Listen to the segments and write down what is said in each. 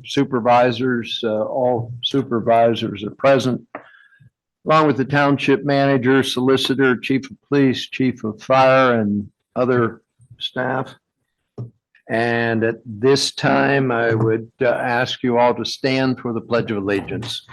Supervisors. All supervisors are present, along with the township manager, solicitor, chief of police, chief of fire, and other staff. And at this time, I would ask you all to stand for the Pledge of Allegiance.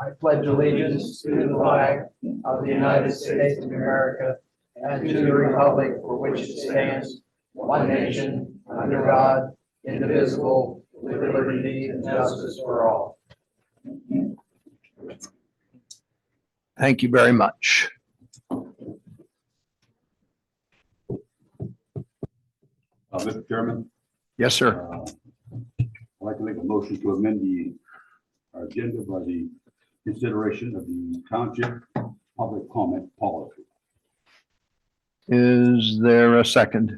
I pledge allegiance to the flag of the United States of America and to the republic for which it stands, one nation, under God, indivisible, with liberty and justice for all. Thank you very much. Mr. Chairman? Yes, sir. I'd like to make a motion to amend the agenda by the consideration of the township public comment policy. Is there a second?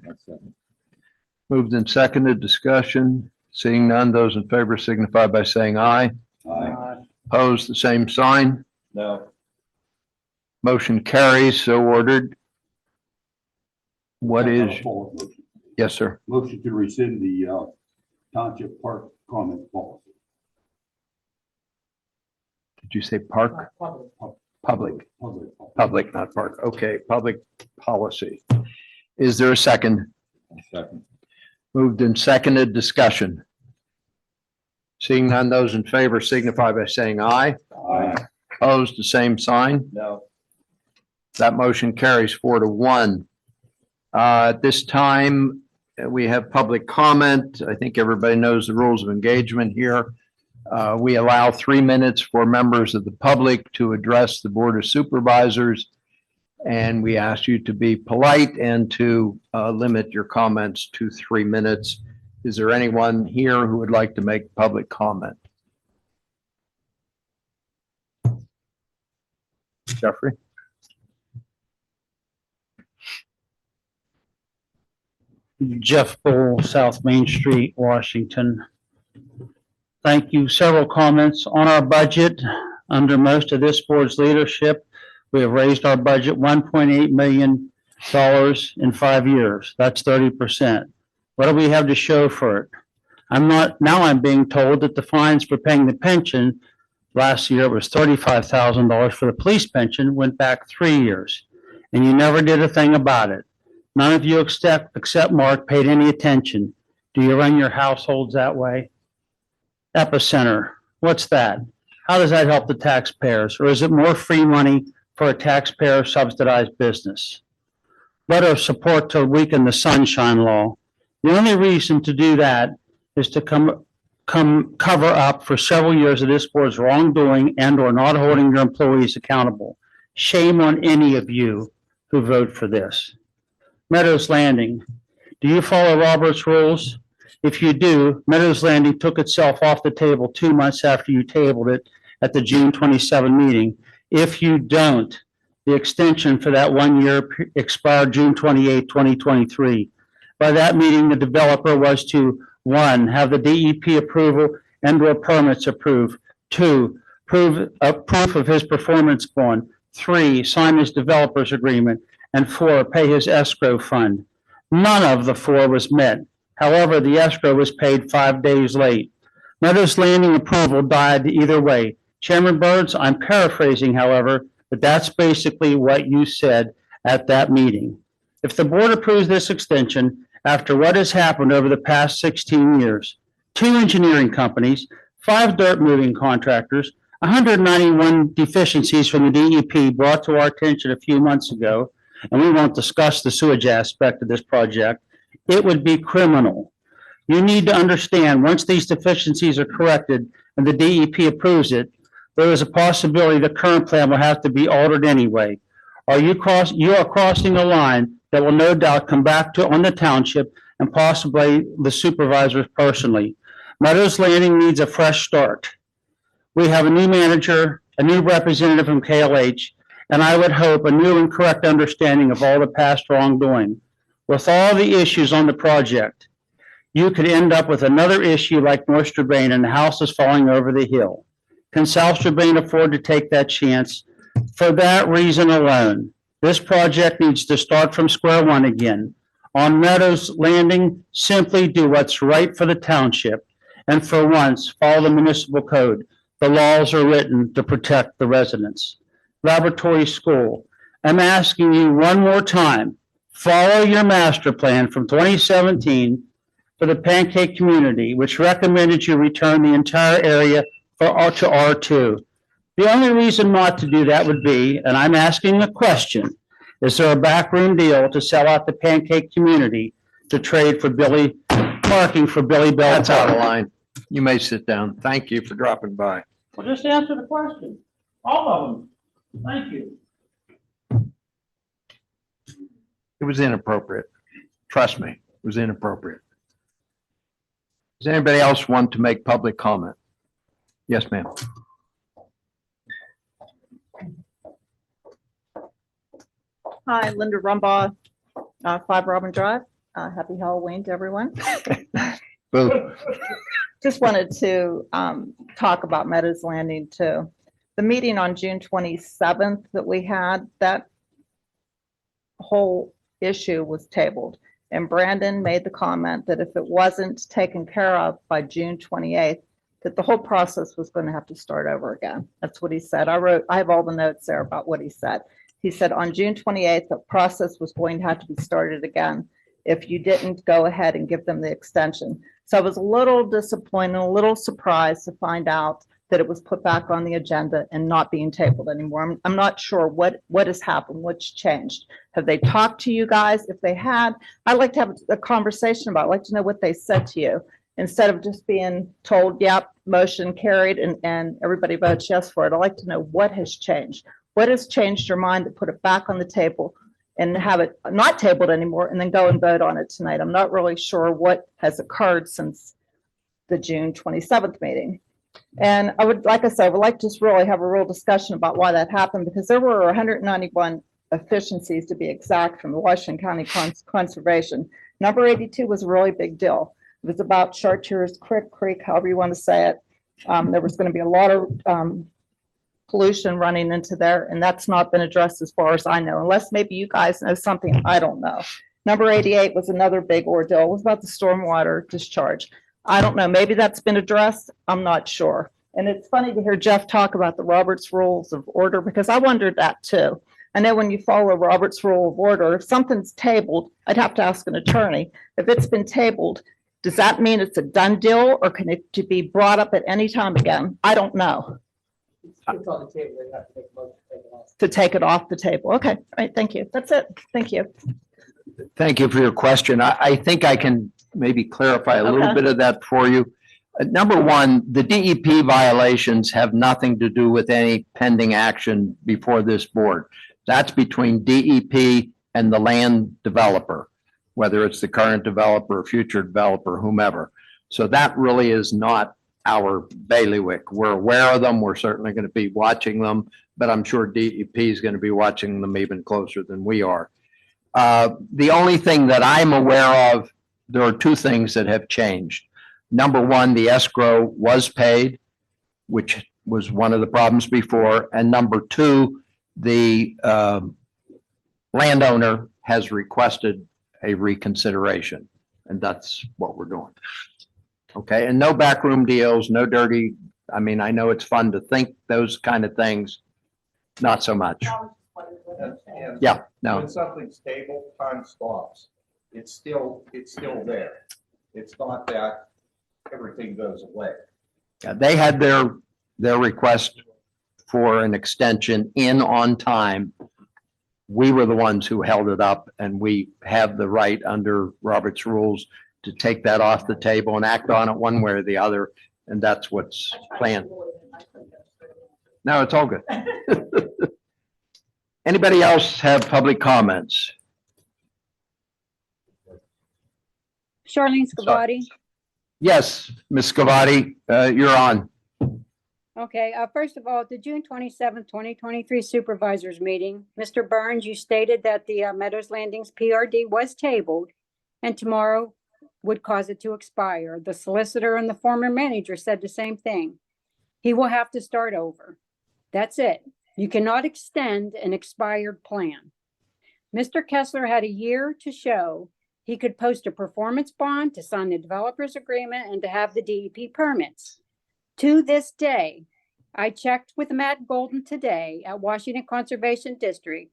Moved and seconded, discussion. Seeing none, those in favor signify by saying aye. Aye. Opposed, the same sign. No. Motion carries, so ordered. What is, yes, sir. Motion to rescind the township park comment policy. Did you say park? Public, not park. Okay, public policy. Is there a second? Second. Moved and seconded, discussion. Seeing none, those in favor signify by saying aye. Aye. Opposed, the same sign. No. That motion carries 4-1. At this time, we have public comment. I think everybody knows the rules of engagement here. We allow 3 minutes for members of the public to address the Board of Supervisors, and we ask you to be polite and to limit your comments to 3 minutes. Is there anyone here who would like to make public comment? Jeffrey? Jeff Bull, South Main Street, Washington. Thank you. Several comments on our budget. Under most of this board's leadership, we have raised our budget $1.8 million in 5 years. That's 30%. What do we have to show for it? I'm being told that the fines for paying the pension last year was $35,000 for the police pension, went back 3 years, and you never did a thing about it. None of you except Mark paid any attention. Do you run your households that way? Epicenter, what's that? How does that help the taxpayers? Or is it more free money for a taxpayer subsidized business? Letter of support to weaken the sunshine law. The only reason to do that is to cover up for several years of this board's wrongdoing and or not holding your employees accountable. Shame on any of you who vote for this. Meadows Landing, do you follow Robert's rules? If you do, Meadows Landing took itself off the table 2 months after you tabled it at the June 27 meeting. If you don't, the extension for that 1 year expired June 28, 2023. By that meeting, the developer was to 1, have the DEP approval and or permits approved. 2, proof of his performance bond. 3, sign his developer's agreement. And 4, pay his escrow fund. None of the 4 was met. However, the escrow was paid 5 days late. Meadows Landing approval died either way. Chairman Burns, I'm paraphrasing, however, but that's basically what you said at that meeting. If the board approves this extension, after what has happened over the past 16 years, 2 engineering companies, 5 dirt moving contractors, 191 deficiencies from the DEP brought to our attention a few months ago, and we won't discuss the sewage aspect of this project, it would be criminal. You need to understand, once these deficiencies are corrected and the DEP approves it, there is a possibility the current plan will have to be altered anyway. You are crossing a line that will no doubt come back on the township and possibly the supervisors personally. Meadows Landing needs a fresh start. We have a new manager, a new representative from KLH, and I would hope a new and correct understanding of all the past wrongdoing. With all the issues on the project, you could end up with another issue like North Strabane and the house is falling over the hill. Can South Strabane afford to take that chance? For that reason alone, this project needs to start from square one again. on Meadows Landing simply do what's right for the township, and for once, follow the municipal code. The laws are written to protect the residents. Laboratory School, I'm asking you one more time, follow your master plan from 2017 for the Pancake community, which recommended you return the entire area to R2. The only reason not to do that would be, and I'm asking a question, is there a backroom deal to sell out the Pancake community to trade for parking for Billy Bell? That's out of line. You may sit down. Thank you for dropping by. Well, just answer the question. All of them. Thank you. It was inappropriate. Trust me, it was inappropriate. Does anybody else want to make public comment? Yes, ma'am. Hi, Linda Rumbaugh, 5 Robin Drive. Happy Halloween to everyone. Boo. Just wanted to talk about Meadows Landing too. The meeting on June 27th that we had, that whole issue was tabled. And Brandon made the comment that if it wasn't taken care of by June 28th, that the whole process was going to have to start over again. That's what he said. I have all the notes there about what he said. He said on June 28th, the process was going to have to be started again if you didn't go ahead and give them the extension. So I was a little disappointed, a little surprised to find out that it was put back on the agenda and not being tabled anymore. I'm not sure what has happened, what's changed. Have they talked to you guys? If they had, I'd like to have a conversation about it. I'd like to know what they said to you instead of just being told, yep, motion carried and everybody votes yes for it. I'd like to know what has changed. What has changed your mind to put it back on the table and have it not tabled anymore and then go and vote on it tonight? I'm not really sure what has occurred since the June 27th meeting. And I would, like I said, I would like to just really have a real discussion about why that happened, because there were 191 efficiencies to be exact from the Washington County Conservation. Number 82 was a really big deal. It was about Chartiers Creek, however you want to say it. There was going to be a lot of pollution running into there, and that's not been addressed as far as I know, unless maybe you guys know something I don't know. Number 88 was another big ordeal. It was about the stormwater discharge. I don't know, maybe that's been addressed. I'm not sure. And it's funny to hear Jeff talk about the Roberts Rules of Order, because I wondered that too. I know when you follow Roberts Rule of Order, if something's tabled, I'd have to ask an attorney. If it's been tabled, does that mean it's a done deal, or can it be brought up at any time again? I don't know. It's on the table, they have to make a motion to take it off. To take it off the table. Okay, all right, thank you. That's it. Thank you. Thank you for your question. I think I can maybe clarify a little Okay. bit of that for you. Number one, the DEP violations have nothing to do with any pending action before this board. That's between DEP and the land developer, whether it's the current developer, or future developer, whomever. So that really is not our bailiwick. We're aware of them. We're certainly going to be watching them, but I'm sure DEP is going to be watching them even closer than we are. The only thing that I'm aware of, there are two things that have changed. Number one, the escrow was paid, which was one of the problems before. And number two, the landowner has requested a reconsideration, and that's what we're doing. Okay, and no backroom deals, no dirty, I mean, I know it's fun to think those kind of things, not so much. And Yeah, no, when something's tabled, time stops. It's still there. It's not that everything goes away. they had their request for an extension in on time. We were the ones who held it up, and we have the right under Robert's rules to take that off the table and act on it one way or the other, and that's what's planned. No, it's all good. Anybody else have public comments? Charlene Scavati. Yes, Ms. Scavati, you're on. Okay, first of all, at the June 27th, 2023 Supervisors meeting, Mr. Burns, you stated that the Meadows Landings PRD was tabled and tomorrow would cause it to expire. The solicitor and the former manager said the same thing. He will have to start over. That's it. You cannot extend an expired plan. Mr. Kessler had a year to show He could post a performance bond to sign the developer's agreement and to have the DEP permits. To this day, I checked with Matt Golden today at Washington Conservation District.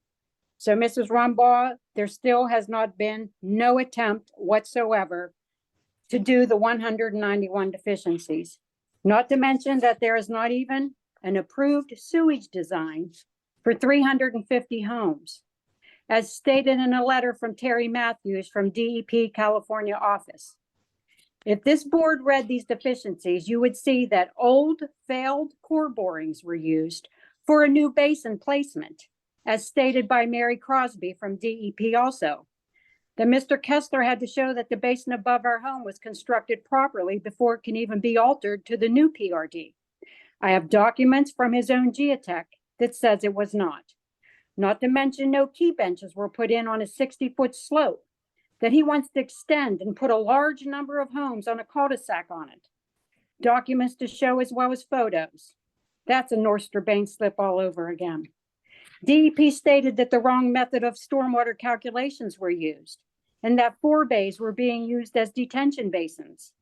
So Mrs. Rumbaugh, there still has not been no attempt whatsoever to do the 191 deficiencies. Not to mention that there is not even an approved sewage design for 350 homes, as stated in a letter from Terry Matthews from DEP California office. If this board read these deficiencies, you would see that old failed core borings were used for a new basin placement, as stated by Mary Crosby from DEP also. That Mr. Kessler had to show that the basin above our home was constructed properly before it can even be altered to the new PRD. I have documents from his own geotech that says it was not. Not to mention no key benches were put in on a 60-foot slope that he wants to extend and put a large number of homes on a cul-de-sac on it. Documents to show as well as photos. That's a Norster Bank slip all over again. DEP stated that the wrong method of stormwater calculations were used and that 4 bays were being used as detention basins.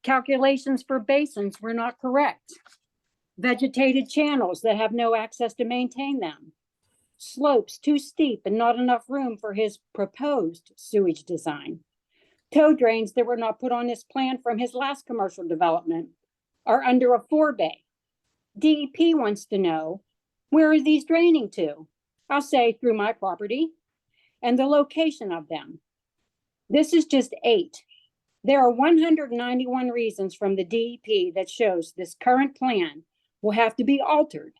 Calculations for basins were not correct. Vegetated channels that have no access to maintain them. Slopes too steep and not enough room for his proposed sewage design. Tow drains that were not put on his plan from his last commercial development are under a 4 bay. DEP wants to know, where are these draining to? I'll say through my property, and the location of them. This is just 8. There are 191 reasons from the DEP that shows this current plan will have to be altered.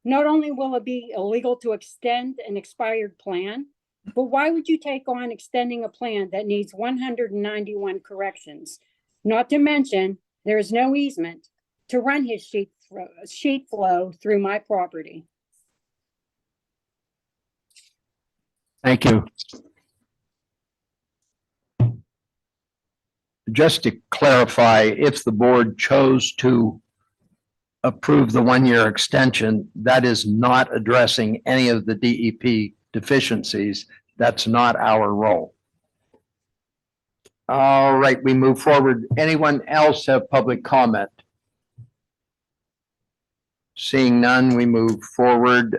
Not only will it be illegal to extend an expired plan, but why would you take on extending a plan that needs 191 corrections? Not to mention, there is no easement to run his sheet flow through my property. Thank you. Just to clarify, if the board chose to approve the 1-year extension, that is not addressing any of the DEP deficiencies. That's not our role. All right, we move forward. Anyone else have public comment? Seeing none, we move forward.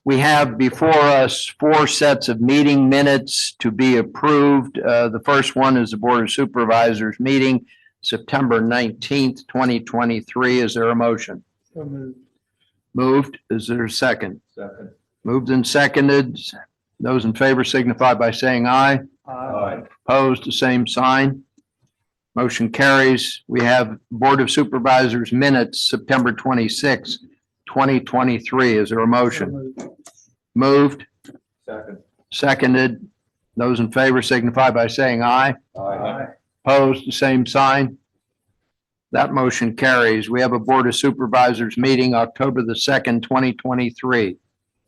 We have before us 4 sets of meeting minutes to be approved. The first one is the Board of Supervisors meeting, September 19th, 2023. Is there a motion? So moved. Moved. Is there a second? Second. Moved and seconded. Those in favor signify by saying aye. Aye. Opposed, the same sign. Motion carries. We have Board of Supervisors minutes, September 26th, 2023. Is there a motion? Moved, Second. seconded. Those in favor signify by saying aye. Aye. Opposed, the same sign. That motion carries. We have a Board of Supervisors meeting October the 2nd, 2023.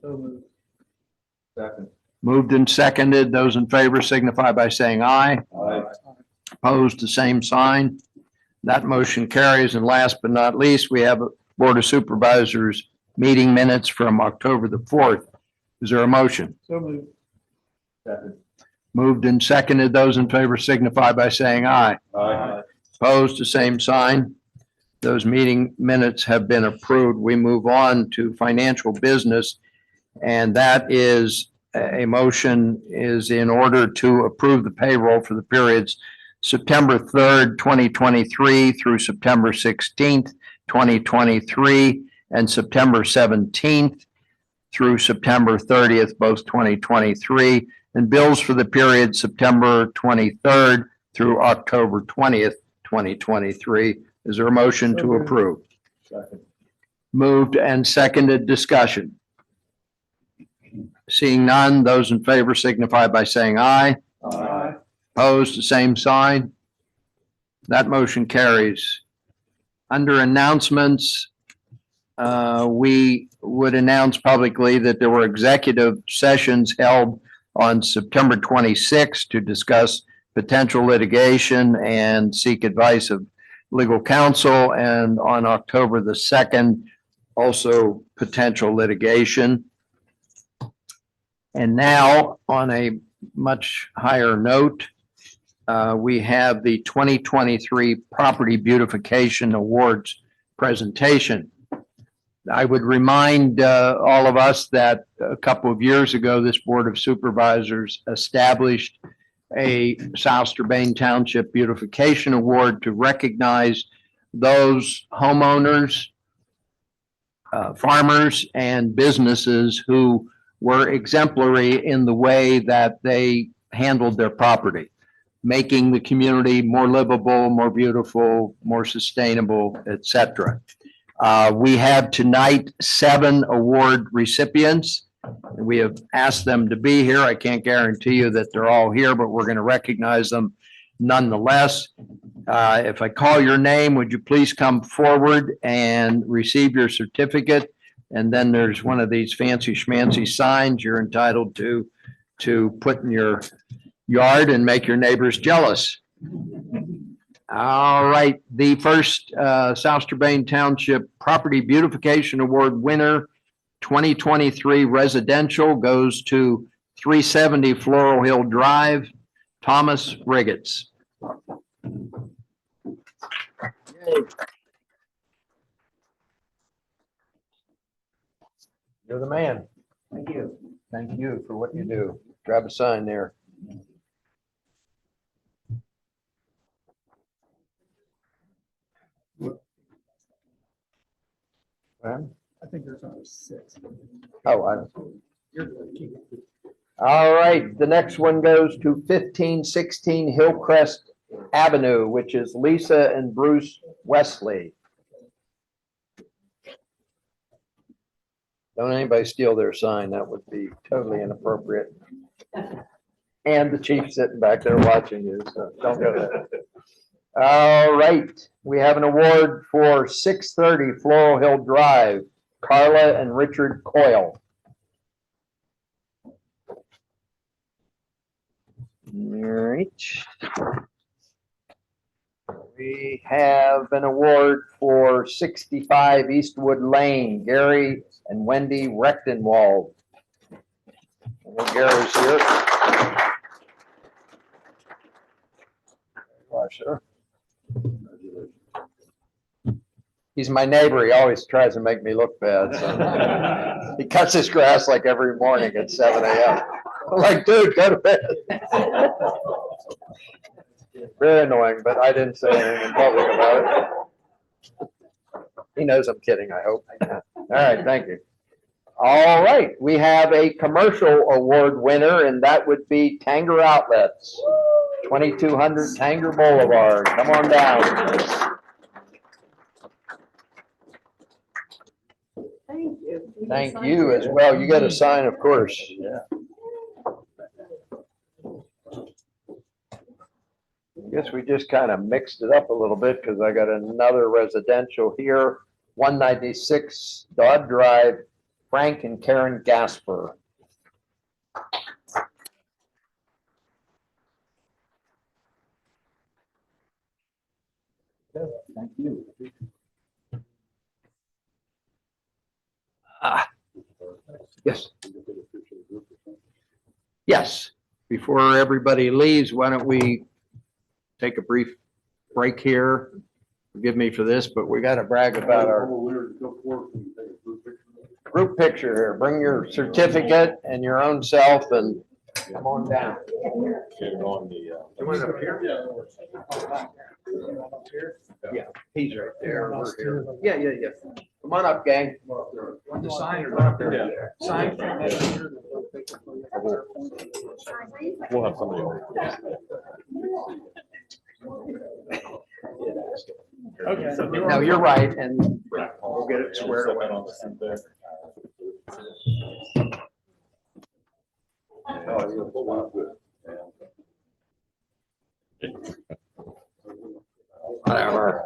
So moved. Second. Moved and seconded. Those in favor signify by saying aye. Aye. Opposed, the same sign. That motion carries. And last but not least, we have a Board of Supervisors meeting minutes from October the 4th. Is there a motion? So moved. Second. Moved and seconded. Those in favor signify by saying aye. Aye. Opposed, the same sign. Those meeting minutes have been approved. We move on to financial business. And that is a motion is in order to approve the payroll for the periods September 3rd, 2023 through September 16th, 2023, and September 17th through September 30th, both 2023, and bills for the period September 23rd through October 20th, 2023. Is there a motion to approve? Second. Moved and seconded. Discussion. Seeing none, those in favor signify by saying aye. Aye. Opposed, the same sign. That motion carries. Under announcements, we would announce publicly that there were executive sessions held on September 26th to discuss potential litigation and seek advice of legal counsel, and on October the 2nd, also potential litigation. And now, on a much higher note, we have the 2023 Property Beautification Awards presentation. I would remind all of us that a couple of years ago, this Board of Supervisors established a South Strabane Township Beautification Award to recognize those homeowners, farmers, and businesses who were exemplary in the way that they handled their property, making the community more livable, more beautiful, more sustainable, etc. We have tonight 7 award recipients. We have asked them to be here. I can't guarantee you that they're all here, but we're going to recognize them nonetheless. If I call your name, would you please come forward and receive your certificate? And then there's one of these fancy schmancy signs you're entitled to put in your yard and make your neighbors jealous. All right, the first South Strabane Township Property Beautification Award winner, 2023 residential, goes to 370 Floral Hill Drive, Thomas Riggets. You're the man. Thank you. Thank you for what you do. Grab a sign there. Well, I think there's only 6. All right, the next one goes to 1516 Hillcrest Avenue, which is Lisa and Bruce Wesley. Don't anybody steal their sign. That would be totally inappropriate. And the chief sitting back there watching you, so don't do that. All right, we have an award for 630 Floral Hill Drive, Carla and Richard Coyle. All right. We have an award for 65 Eastwood Lane, Gary and Wendy Rechtenwald. Gary's here. Sure. He's my neighbor. He always tries to make me look bad. So. He cuts his grass like every morning at 7 a.m. I'm like, dude, go to bed. Very annoying, but I didn't say anything in public about it. He knows I'm kidding, I hope. All right, thank you. All right, we have a commercial award winner, and that would be Tanger Outlets, 2200 Tanger Boulevard. Come on down. Thank you. Thank you as well. You got a sign, of course. Yeah. I guess we just kind of mixed it up a little bit because I got another residential here, 196 Dodd Drive, Frank and Karen Gasper. Thank you. Yes. Yes. Before everybody leaves, why don't we take a brief break here? Forgive me for this, but we got to brag about our group picture here. Bring your certificate and your own self and come on down. Yeah, he's right there. We're here. Yeah. Come on up, gang. Want the sign or not? Sign. We'll have somebody. Okay. No, you're right, and we'll get it squared away. Whatever.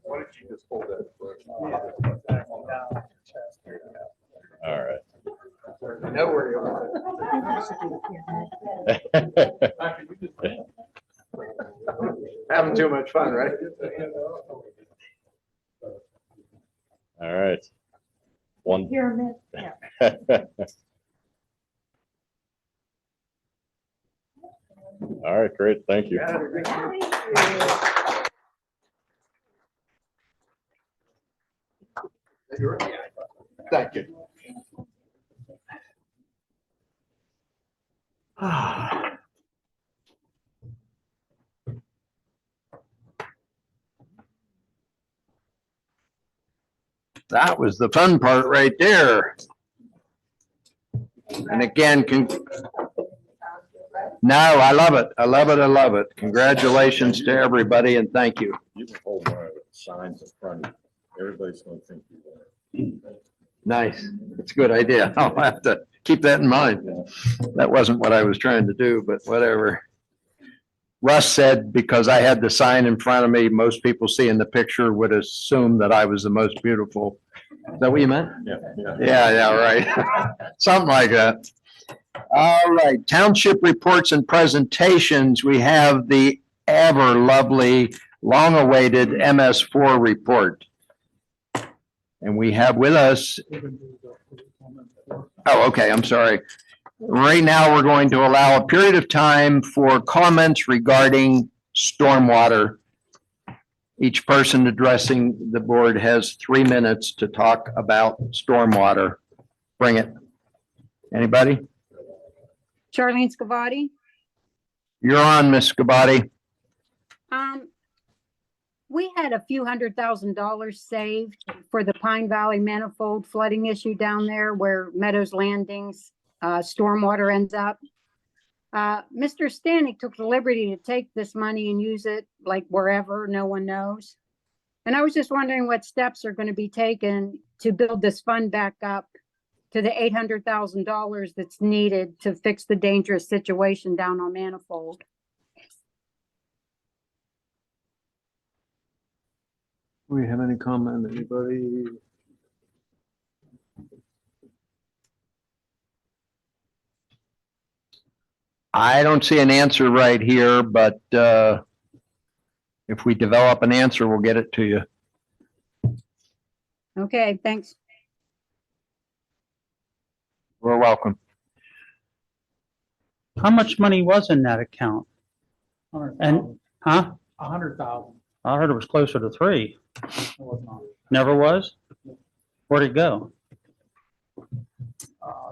Why don't you just hold that? All right. I know where you are. Having too much fun, right? All right. One. Pyramid, yeah. All right, great. Thank you. Thank you. That was the fun part right there. And again, no, I love it. I love it. I love it. Congratulations to everybody and thank you. You can hold one of the signs in front of you. Everybody's gonna think you're there. Nice. It's a good idea. I'll have to keep that in mind. That wasn't what I was trying to do, but whatever. Russ said, because I had the sign in front of me, most people seeing the picture would assume that I was the most beautiful. Is that what you meant? Yeah, yeah. Yeah, right. Something like that. All right, township reports and presentations. We have the ever lovely, long-awaited MS4 report. And we have with us, oh, okay, I'm sorry. Right now, we're going to allow a period of time for comments regarding stormwater. Each person addressing the board has 3 minutes to talk about stormwater. Bring it. Anybody? Charlene Scavati. You're on, Ms. Scabati. We had a few $100,000 saved for the Pine Valley manifold flooding issue down there where Meadows Landings, stormwater ends up. Mr. Stanek took the liberty to take this money and use it like wherever, no one knows. And I was just wondering what steps are going to be taken to build this fund back up to the $800,000 that's needed to fix the dangerous situation down on Manifold. Do we have any comment, anybody? I don't see an answer right here, but if we develop an answer, we'll get it to you. Okay, thanks. We're welcome. How much money was in that account? And, huh? 100,000. I heard it was closer to 3. It was not. Never was? Where'd it go?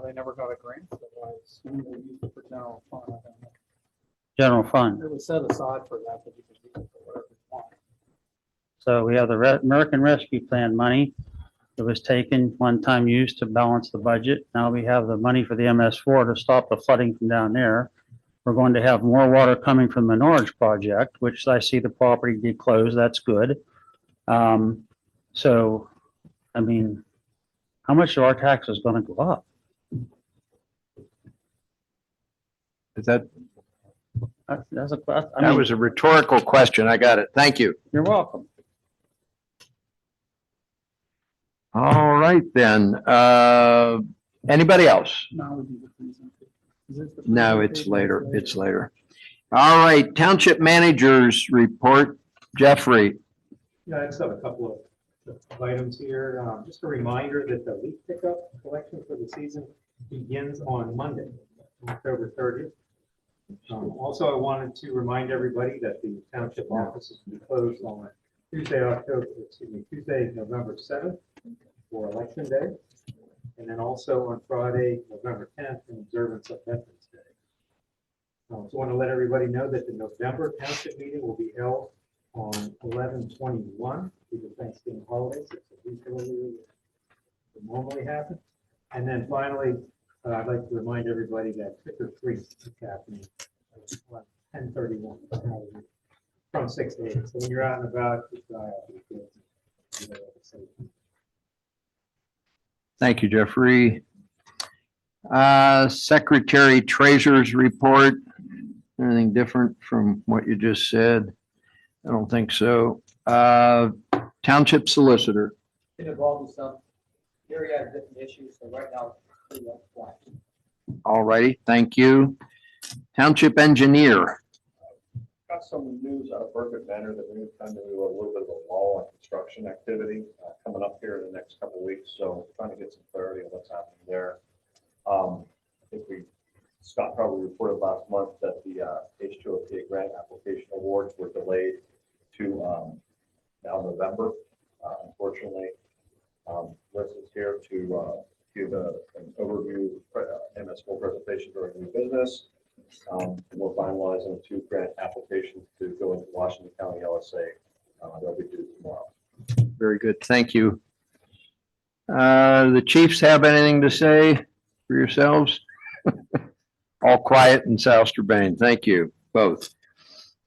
They never got a grant, so I assume they used it for general fund. I don't know. General fund. It was set aside for that, but you can use it for whatever you want. So we have the American Rescue Plan money that was taken, one time used to balance the budget. Now we have the money for the MS4 to stop the flooding from down there. We're going to have more water coming from the Norwich project, which I see the property did close. That's good. So, I mean, how much are our taxes going to go up? Is that, That's a question. I that mean, was a rhetorical question. I got it. Thank you. you're welcome. All right, then. Anybody else? Now we do the presentation. Is this the No, it's presentation? later. It's later. All right, township managers report. Jeffrey. Yeah, I just have a couple of items here. Just a reminder that the leaf pickup collection for the season begins on Monday, October 30th. Also, I wanted to remind everybody that the township office is to be closed on Tuesday, November 7th for Election Day. And then also on Friday, November 10th, in observance of Veterans Day. So I want to let everybody know that the November township meeting will be held on 11/21, due to Thanksgiving holidays. It's a week earlier than normally happen. And then finally, I'd like to remind everybody that trick or treat is happening at 10:31 from 6 to 8. So when you're out and about, keep an eye out for the kids. Thank you, Jeffrey. Secretary Treasurer's report. Anything different from what you just said? I don't think so. Township Solicitor. Been involved in some area of different issues, so right now, it's pretty much flat. All righty, thank you. Township Engineer. Got some news out of Burkett Manor that we kind of do a little bit of a lull on construction activity coming up here in the next couple of weeks. So trying to get some clarity on what's happening there. I think we Scott probably reported last month that the H2OP grant application awards were delayed to now November. Unfortunately, Liz is here to give an overview, MS4 presentation during new business. We're finalizing 2 grant applications to go into Washington County LSA. They'll be due tomorrow. Very good. Thank you. The chiefs have anything to say for yourselves? All quiet in South Strabane. Thank you, both.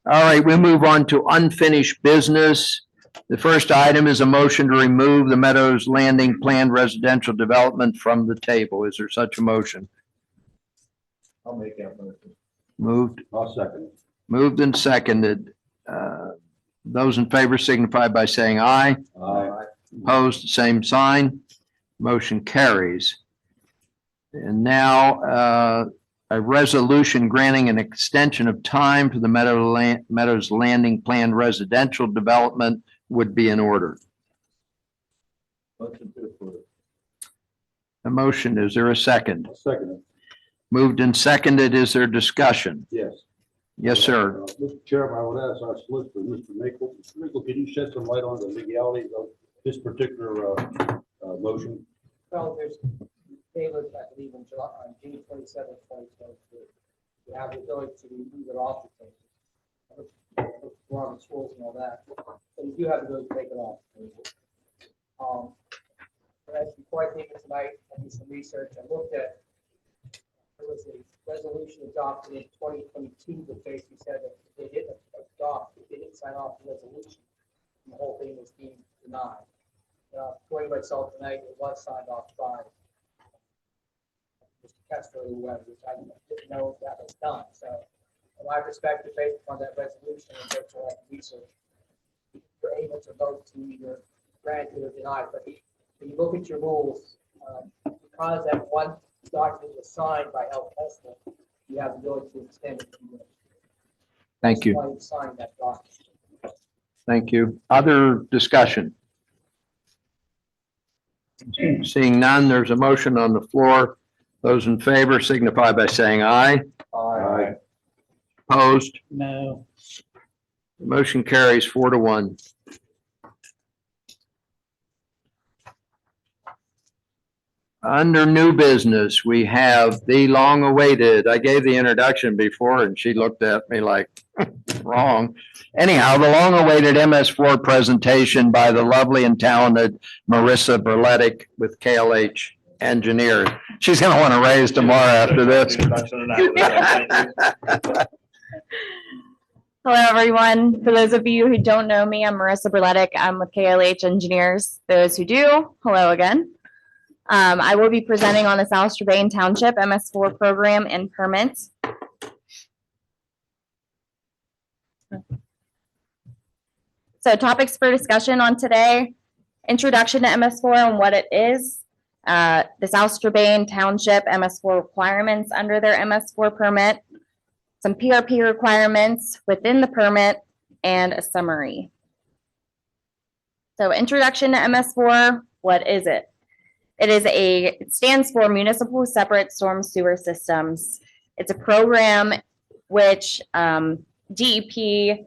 All right, we move on to unfinished business. The first item is a motion to remove the Meadows Landing planned residential development from the table. Is there such a motion? I'll make that motion. Moved, I'll second. moved and seconded. Those in favor signify by saying aye. Aye. Opposed, same sign. Motion carries. And now, a resolution granting an extension of time for the Meadows Landing planned residential development would be in order. Motion to approve. A motion, is there a second? I'll second it. Moved and seconded, is there discussion? Yes. Yes, sir. Mr. Chairman, I would ask our solicitor, Mr. Michael, can you shed some light on the legalities of this particular motion? Well, there's tabled, I believe, in July, on June 27th, 2022. You have the ability to remove it off the table. Robert's rules and all that. So you do have the ability to take it off. But as before I came in tonight, I did some research. I looked at, there was a resolution adopted in 2022 that basically said that if they didn't adopt, if they didn't sign off the resolution, the whole thing was being denied. According to myself tonight, it was signed off by Mr. Kester or whoever, which I didn't know if that was done. So from my perspective, based on that resolution and based on that research, you're able to vote to either grant it or deny it. But when you look at your rules, because that one document was signed by El Kester, you have the ability to extend it. Thank you. That's why you signed that document. Thank you. Other discussion? Seeing none, there's a motion on the floor. Those in favor signify by saying aye. Aye. Opposed? No. Motion carries 4-1. Under new business, we have the long-awaited, I gave the introduction before and she looked at me like, wrong. Anyhow, the long-awaited MS4 presentation by the lovely and talented Marissa Berletic with KLH Engineers. She's going to want to raise tomorrow after this. Hello, everyone. For those of you who don't know me, I'm Marissa Berletic. I'm with KLH Engineers. Those who do, hello again. I will be presenting on the South Strabane Township MS4 program and permits. So topics for discussion on today: introduction to MS4 and what it is, the South Strabane Township MS4 requirements under their MS4 permit, some PRP requirements within the permit, and a summary. So introduction to MS4, what is it? It stands for Municipal Separate Storm Sewer Systems. It's a program which DEP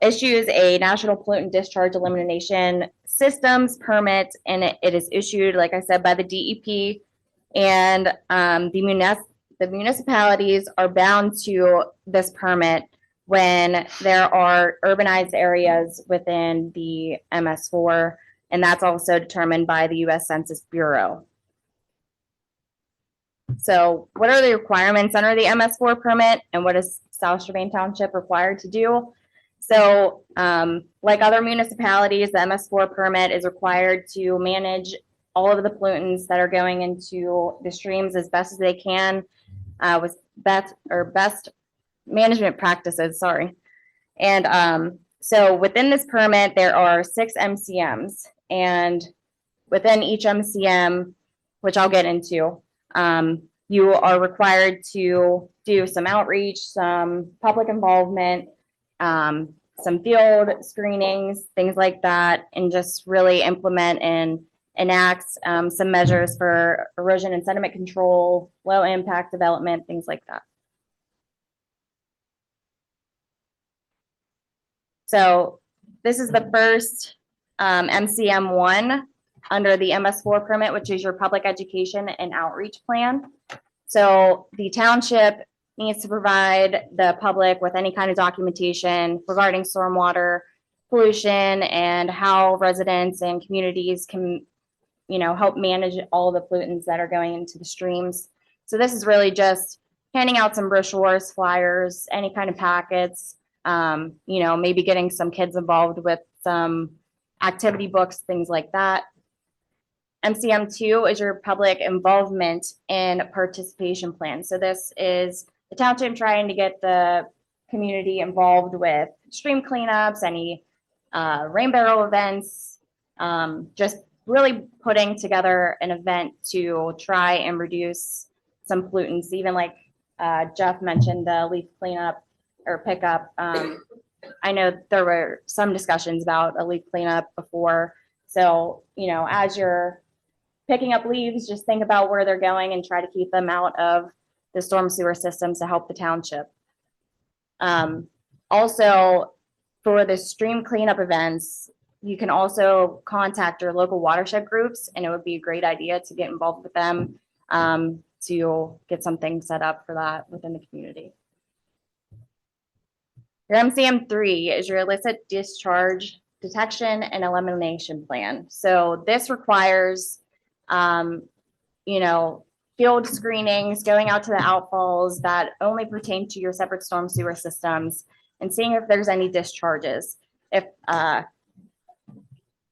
issues a National Pollutant Discharge Elimination Systems permit, and it is issued, like I said, by the DEP, and the municipalities are bound to this permit when there are urbanized areas within the MS4, and that's also determined by the U.S. Census Bureau. So what are the requirements under the MS4 permit, and what is South Strabane Township required to do? So like other municipalities, the MS4 permit is required to manage all of the pollutants that are going into the streams as best as they can with best management practices, sorry. And so within this permit, there are 6 MCMs, and within each MCM, which I'll get into, you are required to do some outreach, some public involvement, some field screenings, things like that, and just really implement and enact some measures for erosion and sediment control, low impact development, things like that. So this is the first MCM1 under the MS4 permit, which is your public education and outreach plan. So the township needs to provide the public with any kind of documentation regarding stormwater pollution and how residents and communities can, help manage all the pollutants that are going into the streams. So this is really just handing out some brochures, flyers, any kind of packets, maybe getting some kids involved with some activity books, things like that. MCM2 is your public involvement and participation plan. So this is the township trying to get the community involved with stream cleanups, any rain barrel events, just really putting together an event to try and reduce some pollutants, even like Jeff mentioned, the leaf cleanup or pickup. I know there were some discussions about a leaf cleanup before. So, as you're picking up leaves, just think about where they're going and try to keep them out of the storm sewer systems to help the township. Also, for the stream cleanup events, you can also contact your local watershed groups, and it would be a great idea to get involved with them to get something set up for that within the community. Your MCM3 is your illicit discharge detection and elimination plan. So this requires, field screenings, going out to the outfalls that only pertain to your separate storm sewer systems and seeing if there's any discharges. If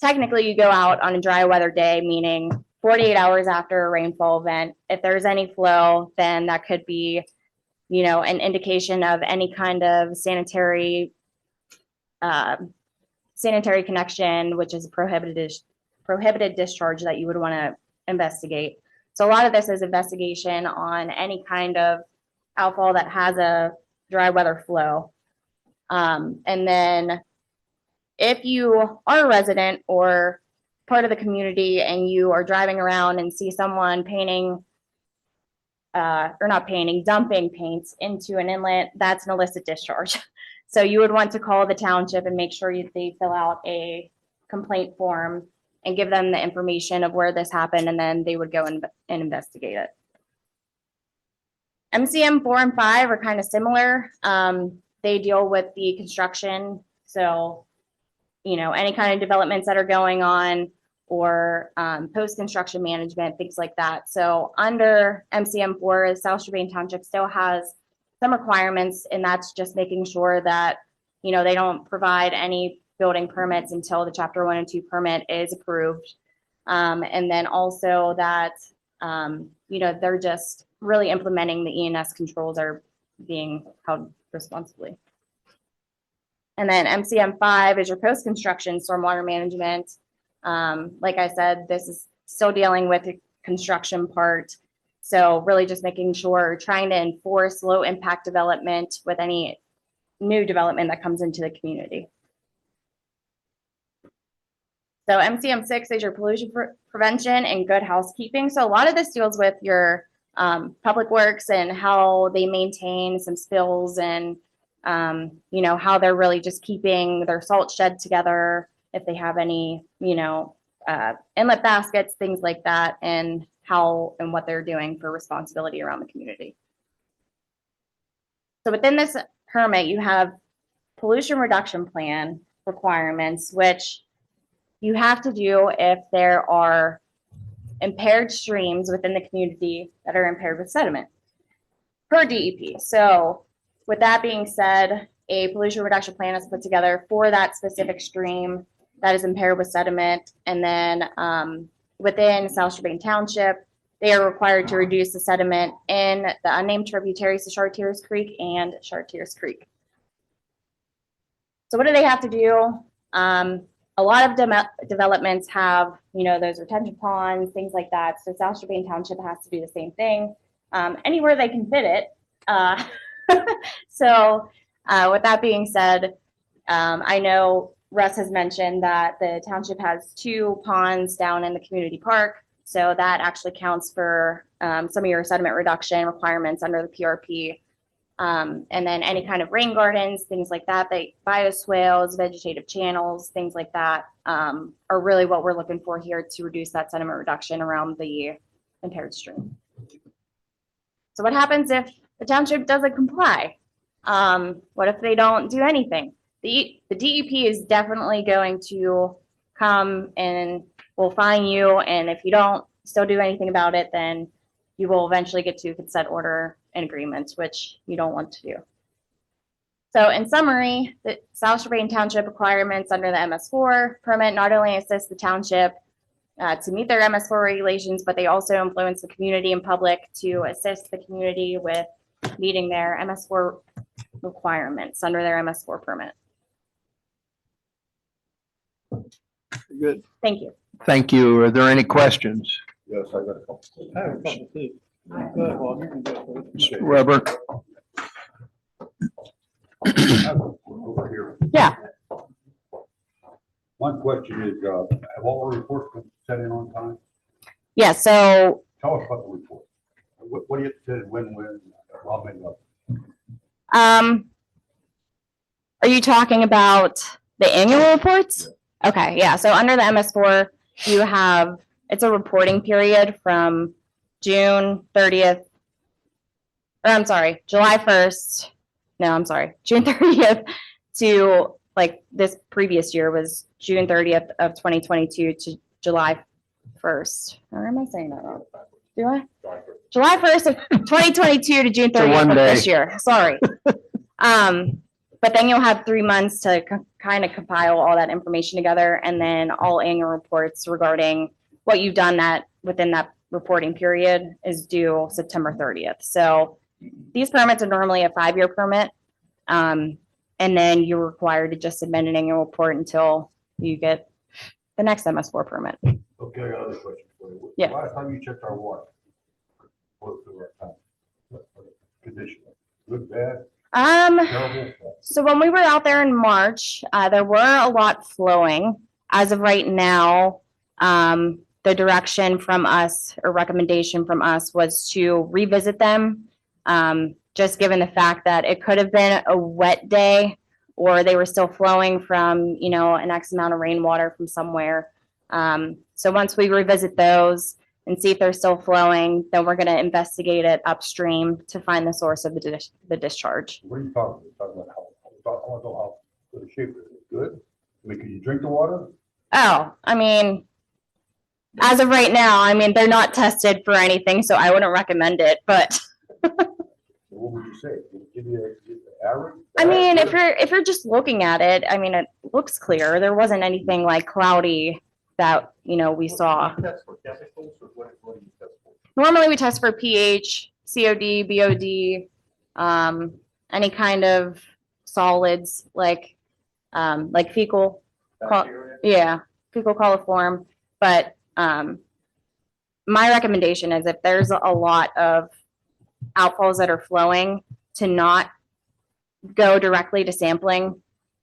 technically you go out on a dry weather day, meaning 48 hours after a rainfall event, if there's any flow, then that could be, an indication of any kind of sanitary connection, which is a prohibited discharge that you would want to investigate. So a lot of this is investigation on any kind of outfall that has a dry weather flow. And then if you are a resident or part of the community and you are driving around and see someone dumping paint into an inlet, that's an illicit discharge. So you would want to call the township and make sure they fill out a complaint form and give them the information of where this happened, and then they would go and investigate it. MCM 4 and 5 are kind of similar. They deal with the construction. So, any kind of developments that are going on or post-construction management, things like that. So under MCM 4, South Strabane Township still has some requirements, and that's just making sure that, they don't provide any building permits until the Chapter 1 and 2 permit is approved. And then also that, they're just really implementing the E&S controls are being held responsibly. And then MCM 5 is your post-construction stormwater management. Like I said, this is still dealing with the construction part. So really just making sure, trying to enforce low impact development with any new development that comes into the community. So MCM 6 is your pollution prevention and good housekeeping. So a lot of this deals with your public works and how they maintain some spills and how they're really just keeping their salt shed together, if they have any, inlet baskets, things like that, and how and what they're doing for responsibility around the community. So within this permit, you have pollution reduction plan requirements, which you have to do if there are impaired streams within the community that are impaired with sediment per DEP. So with that being said, a pollution reduction plan is put together for that specific stream that is impaired with sediment. And then within South Strabane Township, they are required to reduce the sediment in the unnamed tributaries to Chartiers Creek and Chartiers Creek. So what do they have to do? A lot of developments have, those retention ponds, things like that. So South Strabane Township has to do the same thing anywhere they can fit it. So with that being said, I know Russ has mentioned that the township has 2 ponds down in the community park. So that actually counts for some of your sediment reduction requirements under the PRP. And then any kind of rain gardens, things like that, bioswales, vegetative channels, things like that are really what we're looking for here to reduce that sediment reduction around the impaired stream. So what happens if the township doesn't comply? What if they don't do anything? The DEP is definitely going to come and will fine you, and if you don't still do anything about it, then you will eventually get to consent order and agreements, which you don't want to do. So in summary, the South Strabane Township requirements under the MS4 permit not only assist the township to meet their MS4 regulations, but they also influence the community and public to assist the community with meeting their MS4 requirements under their MS4 permit. Good. Thank you. Thank you. Are there any questions? Yes, I got a couple. I have a couple too. Go ahead, Bob, you can go first. Okay. Weber? Over here. Yeah. One question is, have all the reports been sent in on time? Yeah, so Tell us about the report. What do you say, when, how many of are you talking about the annual reports? Okay, yeah, so under the MS4, you have, it's a reporting period from June 30th, or I'm sorry, July 1st, no, I'm sorry, June 30th to, like, this previous year was June 30th of 2022 to July 1st. Or am I saying that wrong? Do I? July 1st of 2022 to June So 30th one of day. this year, sorry. But then you'll have 3 months to kind of compile all that information together, and then all annual reports regarding what you've done within that reporting period is due September 30th. So these permits are normally a 5-year permit. And then you're required to just submit an annual report until you get the next MS4 permit. Okay, I got another question for you. Yeah. Last time you checked our water, what was the time? What condition? Good, bad, terrible? So when we were out there in March, there were a lot flowing. As of right now, the direction from us or recommendation from us was to revisit them. Just given the fact that it could have been a wet day or they were still flowing from, an X amount of rainwater from somewhere. So once we revisit those and see if they're still flowing, then we're going to investigate it upstream to find the source of the discharge. What are you talking about? Talking about I want to know how good the shape is. It good? I mean, can you drink the water? Oh, I mean, as of right now, they're not tested for anything, so I wouldn't recommend it, but What would you say? Give you an average? if you're just looking at it, it looks clear. There wasn't anything like cloudy that, we saw. Do you test for chemicals, or what do you test for? Normally we test for pH, COD, BOD, any kind of solids like fecal, Bacteria? yeah, fecal coliform. But my recommendation is if there's a lot of outfalls that are flowing, to not go directly to sampling,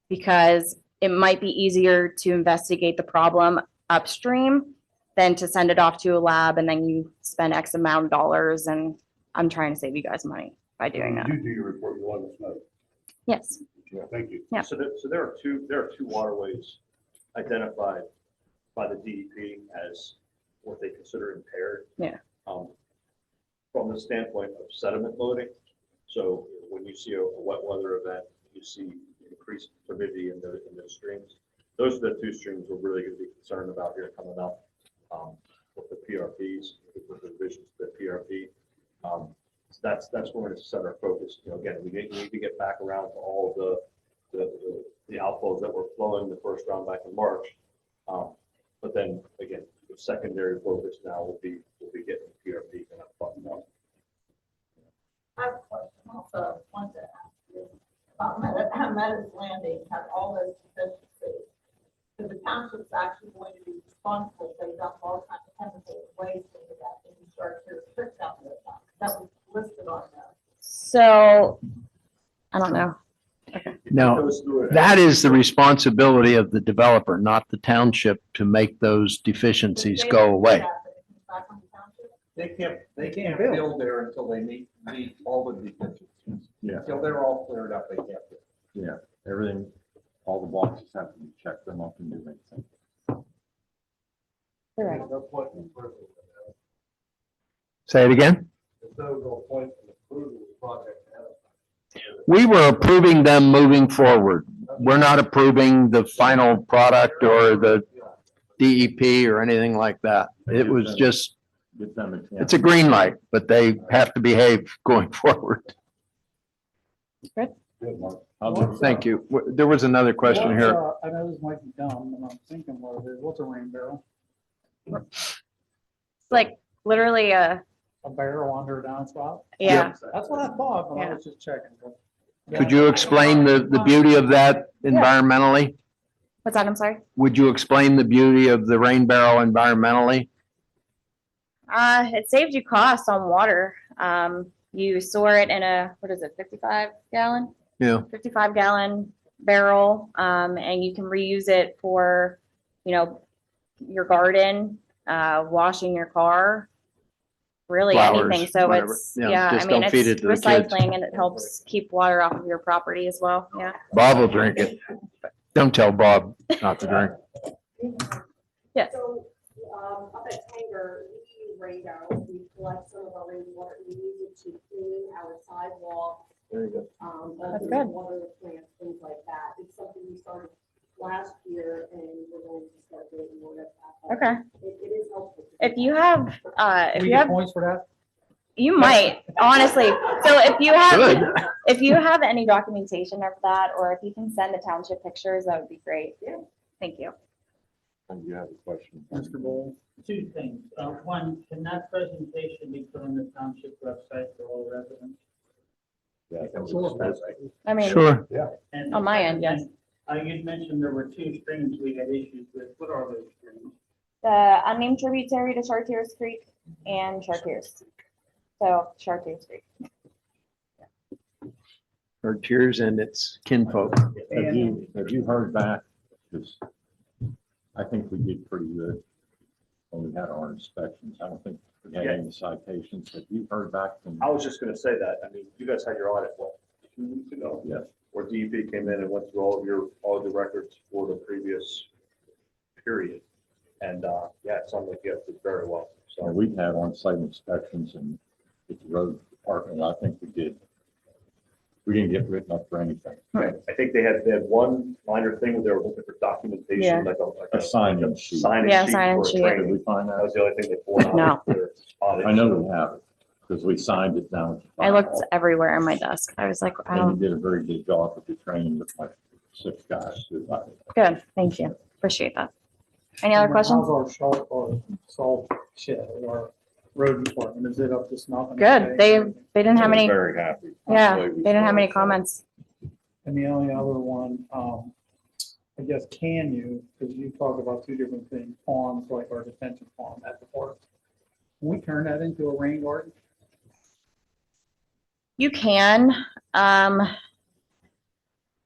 because it might be easier to investigate the problem upstream than to send it off to a lab and then you spend X amount of dollars, and I'm trying to save you guys money by doing that. You do your report, you let us know. Yes. Yeah, thank you. Yeah. So there are two waterways identified by the DEP as what they consider impaired. Yeah. From the standpoint of sediment loading. So when you see a wet weather event, you see increased turbidity in the streams. Those are the 2 streams we're really going to be concerned about here coming up with the PRPs, with the revisions to the PRP. So that's where we're going to set our focus. Again, we need to get back around to all of the outflows that were flowing the first round back in March. But then again, the secondary focus now will be getting the PRP kind of buttoned up. I have a question also, wanted to ask you about Meadows Landing, have all those deficiencies. So the township's actually going to be responsible, if they dump all kinds of chemical waste into that, and you start to restrict out those. That was listed on there. So I don't know. Now, Goes through it. that is the responsibility of the developer, not the township, to make those deficiencies go away. They can't build there until they meet all the deficiencies. Yeah. Until they're all cleared up, they can't build. Yeah, everything, all the boxes have to be checked, them up and do anything. Correct. No point in approving it. Say it again? There's no point in approving the project ahead of time. We were approving them moving forward. We're not approving the final product or the DEP or anything like that. It was just, Give them a chance. it's a green light, but they have to behave going forward. Good, Mark. I'll do- Thank you. There was another question here. I know this might be dumb, and I'm thinking what it is. What's a rain barrel? It's like literally a, A barrel under a downspout? yeah. That's what I thought, but I Yeah. was just checking. Could you explain the beauty of that environmentally? What's that? I'm sorry. Would you explain the beauty of the rain barrel environmentally? It saves you costs on water. You store it in a, what is it, 55 gallon? Yeah. 55 gallon barrel, and you can reuse it for, your garden, washing your car, really Flowers, anything. So whatever. it's, Yeah, yeah, just I mean, don't feed it's it to the kids. recycling and it helps keep water off of your property as well. Yeah. Bob will drink it. Don't tell Bob not to drink. Yes. So, up at Tanger, we use rain barrels, we collect some of our rainwater, we use it to clean our sidewalks. There you go. That's good. Water the plants, things like that. It's something we started last year and we're going to start doing more of that. Okay. It is helpful. If you have, if We you get have, points for that? you might, honestly. So if you have, Good. if you have any documentation of that, or if you can send the township pictures, that would be great. Yeah. Thank you. And you have a question? Mr. Bowl? Two things. One, can that presentation be put on the township website for all residents? Yeah, I mean, Sure. And On my end, yes. You'd mentioned there were two streams we had issues with. What are those streams? the unnamed tributary to Chartiers Creek and Chartiers. So Chartiers Creek. Or tears and its kinfolk. Have you heard back? Because I think we did pretty good when we had our inspections. I don't think we had any citations. Have you heard back from? I was just gonna say that, I mean, you guys had your audit, what, 2 weeks ago? Yes. Where DEP came in and went through all of the records for the previous period. And, yeah, it sounded like you guys did very well, So so. we've had on-site inspections and with the road department, I think we did. We didn't get written up for anything. I think they had one minor thing where they were looking for Yeah. documentation, like A sign-in sheet. sign-in Yeah, sheet sign-in for a sheet. Did training. we find That that? was the only thing they pulled out. No. of their audit. I know we have it because we signed it down. at the I looked file. everywhere on my desk. I was like, I And don't, you did a very good job with the training with like 6 guys. good. Thank you. Appreciate that. Any other questions? How's our salt shed, our road department? Is it up to snuff? and Good. okay? They didn't have any, Very happy. yeah, they didn't have any comments. And the only other one, I guess, can you, because you talk about two different things, ponds, like our detention pond at the park. Can we turn that into a rain garden? You can.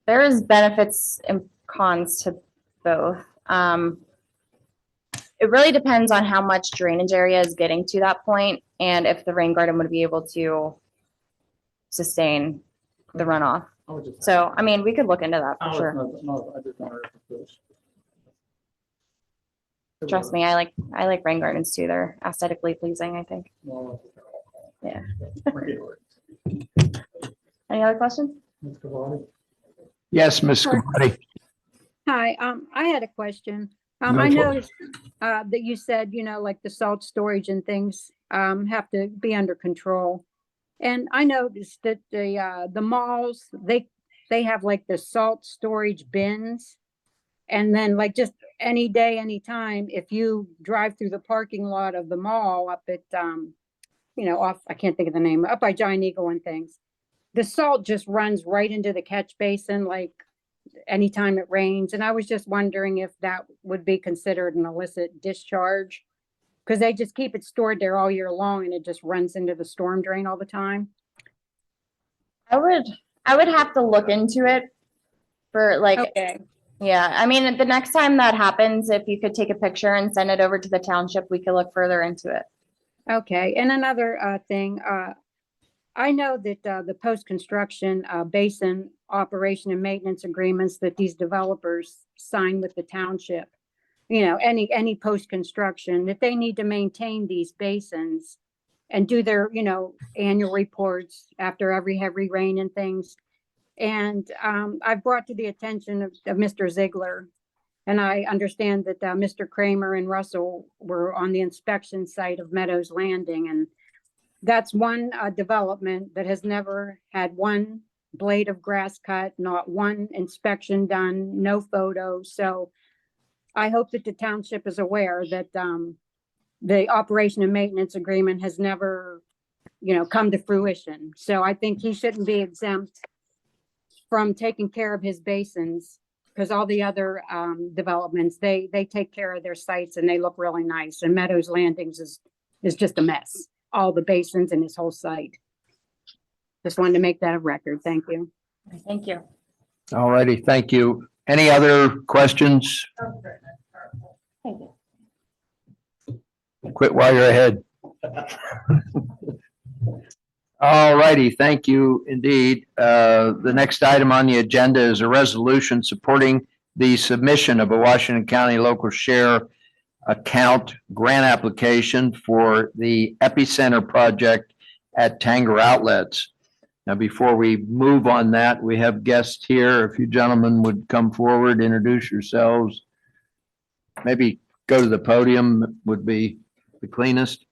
There is benefits and cons to both. It really depends on how much drainage area is getting to that point and if the rain garden would be able to sustain the runoff. I was just. So, I mean, we could look into that I for was- sure. No, I just wondered if it was. Trust me, I like rain gardens too. They're aesthetically pleasing, I think. Well, Yeah. rain garden. Any other questions? Mr. Vaughn? Yes, Ms. Scabatti. Hi, I had a question. No I problem. noticed that you said, like the salt storage and things have to be under control. And I noticed that the malls, they have like the salt storage bins. And then like just any day, anytime, if you drive through the parking lot of the mall up at, off, I can't think of the name, up by Giant Eagle and things, the salt just runs right into the catch basin, like anytime it rains. And I was just wondering if that would be considered an illicit discharge. Because they just keep it stored there all year long and it just runs into the storm drain all the time. I would have to look into it. for like, Okay, yeah, I mean, the next time that happens, if you could take a picture and send it over to the township, we could look further into it. okay. And another thing, I know that the post-construction basin operation and maintenance agreements that these developers sign with the township, you know, any post-construction, that they need to maintain these basins and do their, you know, annual reports after every heavy rain and things. And I've brought to the attention of Mr. Ziegler, and I understand that Mr. Kramer and Russell were on the inspection site of Meadows Landing, and that's one development that has never had one blade of grass cut, not one inspection done, no photos. So I hope that the township is aware that the operation and maintenance agreement has never, you know, come to fruition. So I think he shouldn't be exempt from taking care of his basins, because all the other developments, they take care of their sites and they look really nice. And Meadows Landings is just a mess. All the basins and his whole site. Just wanted to make that a record. Thank you. Thank you. All righty, thank you. Any other questions? Thank you. Quit while you're ahead. All righty, thank you indeed. The next item on the agenda is a resolution supporting the submission of a Washington County local share account grant application for the epicenter project at Tanger Outlets. Now, before we move on that, we have guests here. If you gentlemen would come forward, introduce yourselves. Maybe go to the podium would be the cleanest.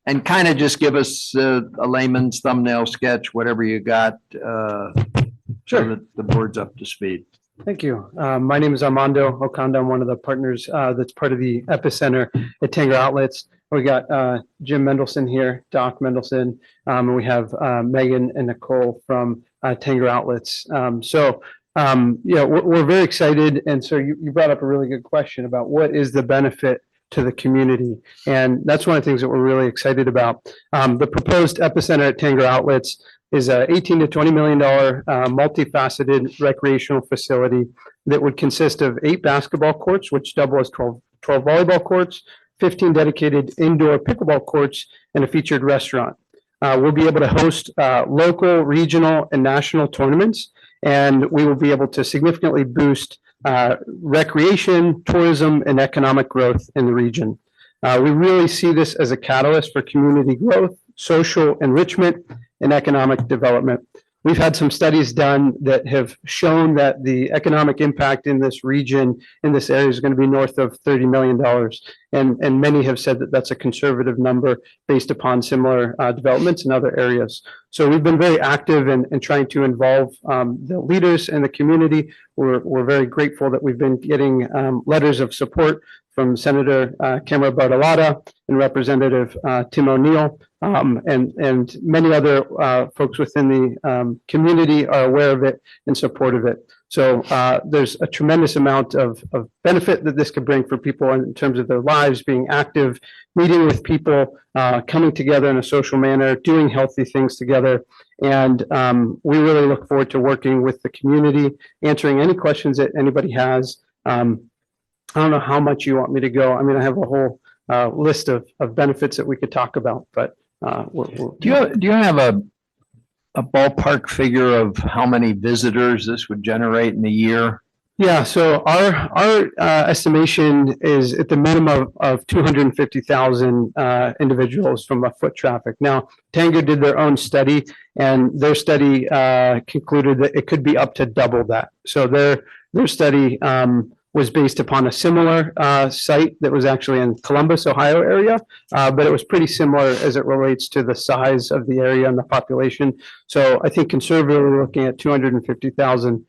And kind of just give us a layman's thumbnail sketch, whatever you got, so that the board's up to speed. Thank you. My name is Armando Okanda. I'm one of the partners that's part of the epicenter at Tanger Outlets. We got Jim Mendelson here, Doc Mendelson, and we have Megan and Nicole from Tanger Outlets. Yeah, we're very excited. And so you brought up a really good question about what is the benefit to the community. And that's one of the things that we're really excited about. The proposed epicenter at Tanger Outlets is a $18 to $20 million multifaceted recreational facility that would consist of 8 basketball courts, which double as 12 volleyball courts, 15 dedicated indoor pickleball courts, and a featured restaurant. We'll be able to host local, regional, and national tournaments, and we will be able to significantly boost recreation, tourism, and economic growth in the region. We really see this as a catalyst for community growth, social enrichment, and economic development. We've had some studies done that have shown that the economic impact in this region, in this area, is going to be north of $30 million. And many have said that that's a conservative number based upon similar developments in other areas. So we've been very active in trying to involve the leaders in the community. We're very grateful that we've been getting letters of support from Senator Camera Bartolotta and Representative Tim O'Neill, and many other folks within the community are aware of it and support of it. So there's a tremendous amount of benefit that this could bring for people in terms of their lives, being active, meeting with people, coming together in a social manner, doing healthy things together. And we really look forward to working with the community, answering any questions that anybody has. I don't know how much you want me to go. I mean, I have a whole list of benefits that we could talk about, but Do you have a ballpark figure of how many visitors this would generate in a year? Yeah, so our estimation is at the minimum of 250,000 individuals from a foot traffic. Now, Tanger did their own study, and their study concluded that it could be up to double that. So their study was based upon a similar site that was actually in Columbus, Ohio area, but it was pretty similar as it relates to the size of the area and the population. So I think conservatively we're looking at 250,000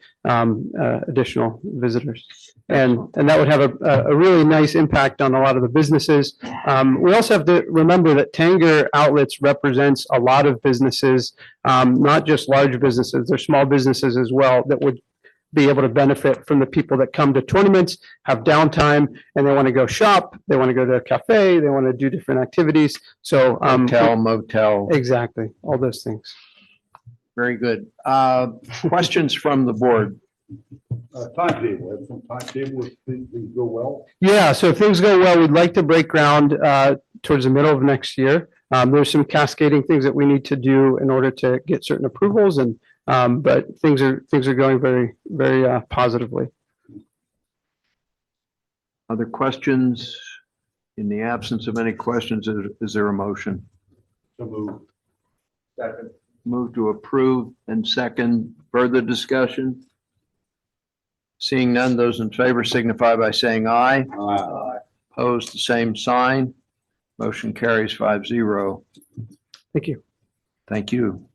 additional visitors. And that would have a really nice impact on a lot of the businesses. We also have to remember that Tanger Outlets represents a lot of businesses, not just large businesses, they're small businesses as well that would be able to benefit from the people that come to tournaments, have downtime, and they want to go shop, they want to go to a cafe, they want to do different activities. So Hotel, motel. Exactly, all those things. Very good. Questions from the board? Timetable, have some timetable if things go well. Yeah, so if things go well, we'd like to break ground towards the middle of next year. There's some cascading things that we need to do in order to get certain approvals and, but things are going very, very positively. Other questions? In the absence of any questions, is there a motion? So move. Second. Move to approve and second. Further discussion? Seeing none, those in favor signify by saying aye. Opposed, the same sign. Motion carries 5-0. Thank you. Thank you.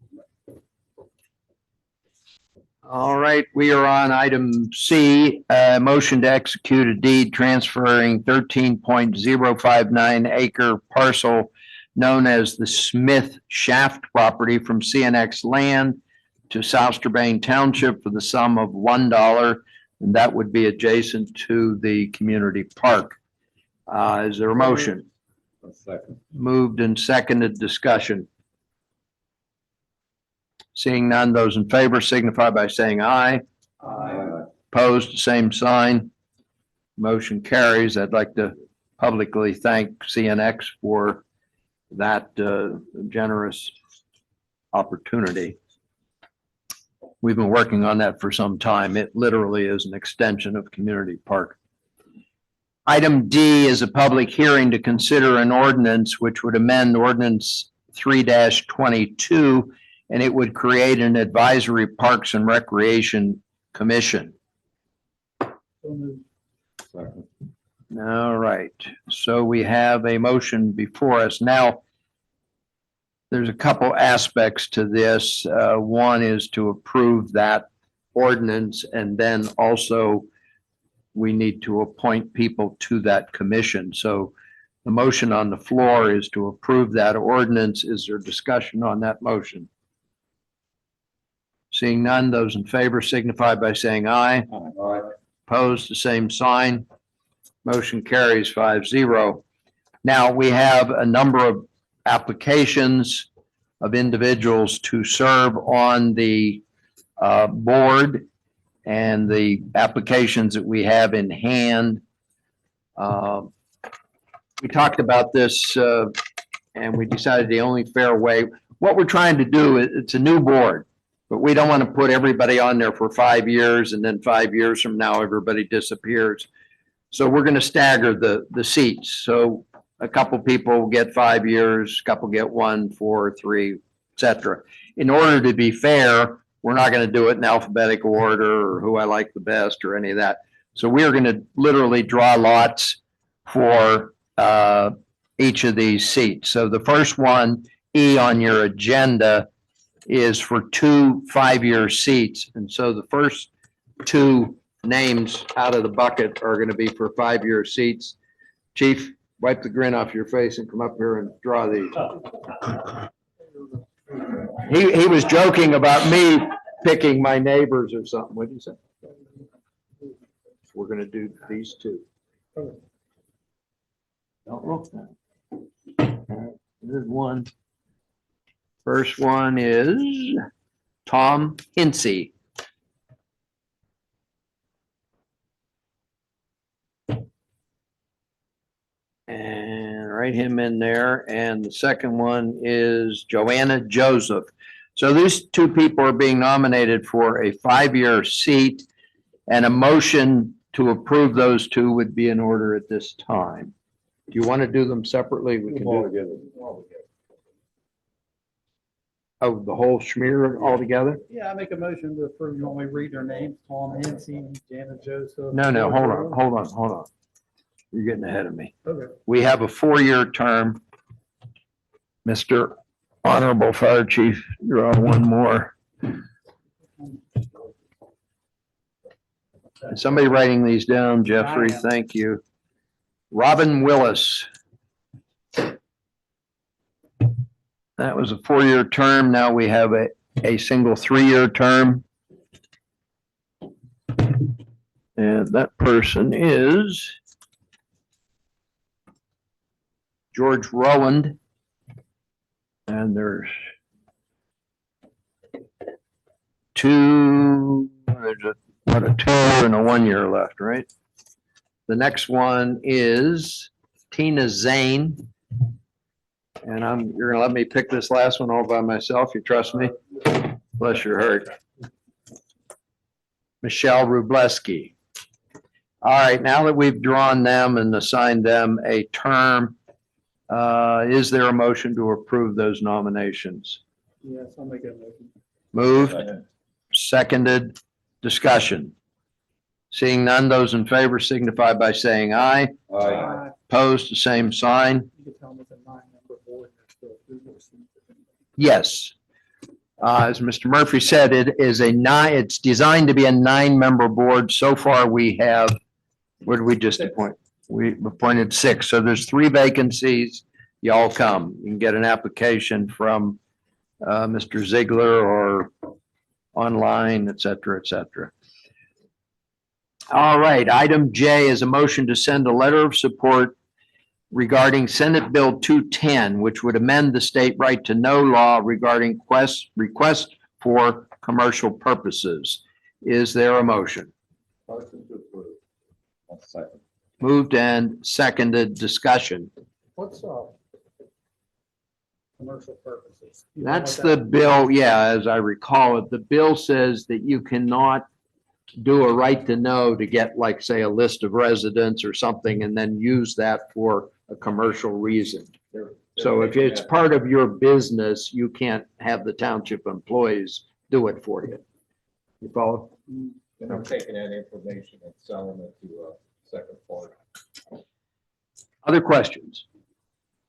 All right, we are on item C, motion to execute a deed transferring 13.059 acre parcel known as the Smith Shaft property from CNX Land to South Strabane Township for the sum of $1, and that would be adjacent to the community park. Is there a motion? A second. Moved and seconded. Discussion. Seeing none, those in favor signify by saying aye. Aye. Opposed, same sign. Motion carries. I'd like to publicly thank CNX for that generous opportunity. We've been working on that for some time. It literally is an extension of Community Park. Item D is a public hearing to consider an ordinance which would amend ordinance 3-22, and it would create an advisory Parks and Recreation Commission. Second. All right, so we have a motion before us. Now, there's a couple aspects to this. One is to approve that ordinance, and then also we need to appoint people to that commission. So the motion on the floor is to approve that ordinance. Is there discussion on that motion? Seeing none, those in favor signify by saying aye. Aye. Opposed, the same sign. Motion carries 5-0. Now, we have a number of applications of individuals to serve on the board, and the applications that we have in hand. We talked about this and we decided the only fair way, what we're trying to do, it's a new board, but we don't want to put everybody on there for 5 years and then 5 years from now, everybody disappears. So we're going to stagger the seats. So a couple people get 5 years, a couple get 1, 4, 3, et cetera. In order to be fair, we're not going to do it in alphabetical order or who I like the best or any of that. So we're going to literally draw lots for each of these seats. So the first one, E on your agenda, is for 2 5-year seats. And so the first 2 names out of the bucket are going to be for 5-year seats. Chief, wipe the grin off your face and come up here and draw these. He was joking about me picking my neighbors or something. What did you say? We're going to do these 2. Don't look now. There's one. First one is Tom Hinsey. And write him in there. And the second one is Joanna Joseph. So these 2 people are being nominated for a 5-year seat, and a motion to approve those 2 would be in order at this time. Do you want to do them separately? We can do it. Oh, the whole schmear all together? Yeah, I make a motion to approve. You want me to read their names? Tom Hency, Janet Joseph. No, hold on. You're getting ahead of me. Okay. We have a 4-year term. Mr. Honorable Fire Chief, draw one more. Is somebody writing these down? Jeffrey, thank you. Robin Willis. That was a 4-year term. Now we have a single 3-year term. And that person is George Rowland. And there's 2, what, a 2-year and a 1-year left, right? The next one is Tina Zane. And you're gonna let me pick this last one all by myself, you trust me? Bless your heart. Michelle Rubleski. All right, now that we've drawn them and assigned them a term, is there a motion to approve those nominations? Yes, I'll make a motion. Moved, seconded, discussion. Seeing none, those in favor signify by saying aye. Aye. Opposed, the same sign. You can tell me it's a 9-member board. There's still 3 more seats. Yes. As Mr. Murphy said, it's designed to be a 9-member board. So far, we have, what did we just appoint? We appointed 6. So there's 3 vacancies. Y'all come. You can get an application from Mr. Ziegler or online, et cetera, et cetera. All right, item J is a motion to send a letter of support regarding Senate Bill 210, which would amend the state right to know law regarding request for commercial purposes. Is there a motion? Motion to approve. One second. Moved and seconded, discussion. What's commercial purposes? You know That's what the that- bill, yeah, as I recall it, the bill says that you cannot do a right to know to get, like, say, a list of residents or something, and then use that for a commercial reason. So if it's part of your business, you can't have the township employees do it for you. You follow? And I'm taking that information and selling it to a second party. Other questions?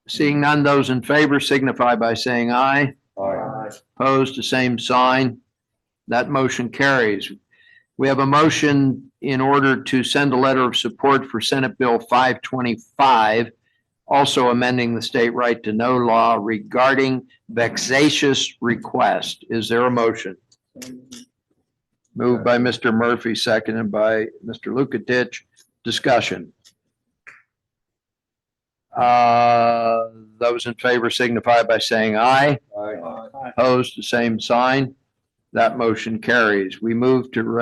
Seeing none, those in favor signify by saying aye. Aye. Opposed, the same sign. That motion carries. We have a motion in order to send a letter of support for Senate Bill 525, also amending the state right to know law regarding vexatious request. Is there a motion? Moved by Mr. Murphy, seconded by Mr. Lukatich. Discussion. Those in favor signify by saying aye. Aye. Opposed, the same sign. That motion carries. We move to